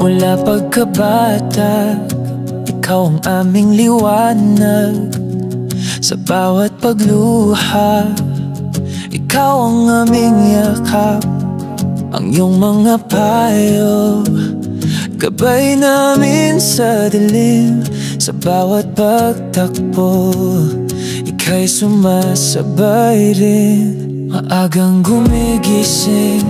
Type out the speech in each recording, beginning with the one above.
Mula pagkabata, ikaw ang aming liwanag. Sa bawat pagluha, ikaw ang aming yakap. Ang iyong mga payo, gabay namin sa dilim. Sa bawat pagtakbo, ika'y sumasabay rin. Maagang gumigising,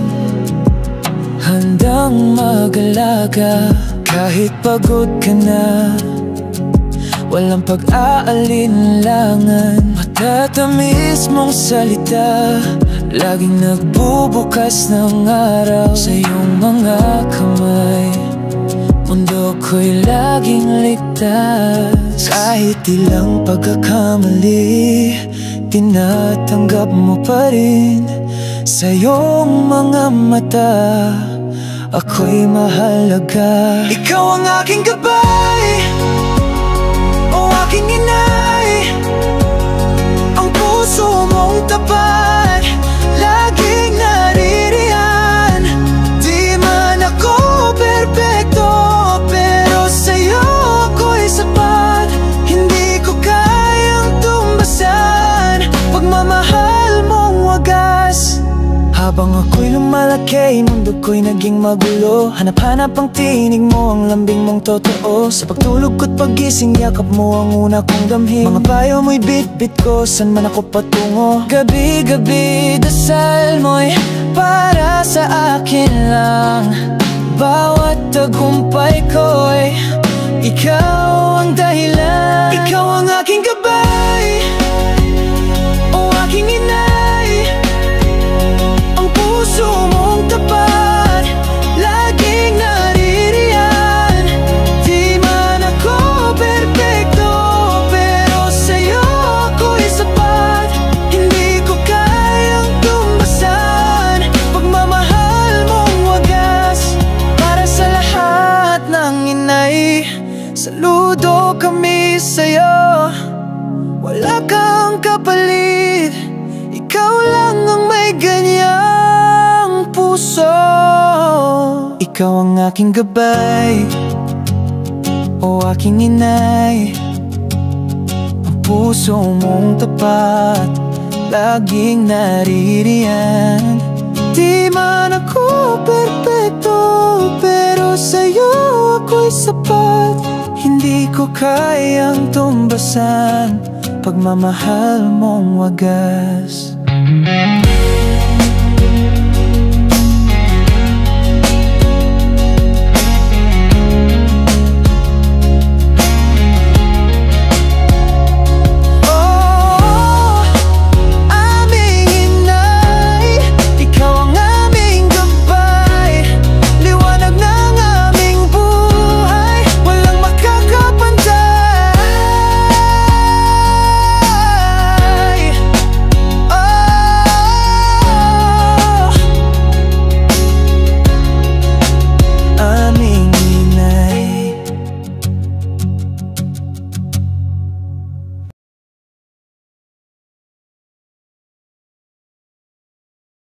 handang mag-alaga. Kahit pagod ka na, walang pag-aalinlangan. Matatamis mong salita, laging nagbubukas ng araw. Sa iyong mga kamay, mundo ko'y laging ligtas. Kahit ilang pagkakamali, tinatanggap mo pa rin. Sa iyong mga mata, ako'y mahalaga. Ikaw ang aking gabay, o aking inay. Ang puso mong tapat, laging naririyan. Di man ako perpekto, pero sa'yo ako'y sapat. Hindi ko kayang tumbasan pagmamahal mong wagas. Habang ako'y lumalaki, mundo ko'y naging magulo. Hanap-hanap ang tinig mo, ang lambing mong totoo. Sa pagtulog ko't paggising, yakap mo ang una kong damhin. Mga payo mo'y bit-bit ko, san man ako patungo. Gabi-gabi dasal mo'y para sa akin lang. Bawat tagumpay ko'y ikaw ang dahilan. Ikaw ang aking gabay, o aking inay. Ang puso mong tapat, laging naririyan. Di man ako perpekto, pero sa'yo ako'y sapat. Hindi ko kayang tumbasan pagmamahal mong wagas. Para sa lahat ng inay, saludo kami sa'yo. Wala kang kapalit, ikaw lang ang may ganyang puso. Ikaw ang aking gabay, o aking inay. Ang puso mong tapat, laging naririyan. Di man ako perpekto, pero sa'yo ako'y sapat. Hindi ko kayang tumbasan pagmamahal mong wagas.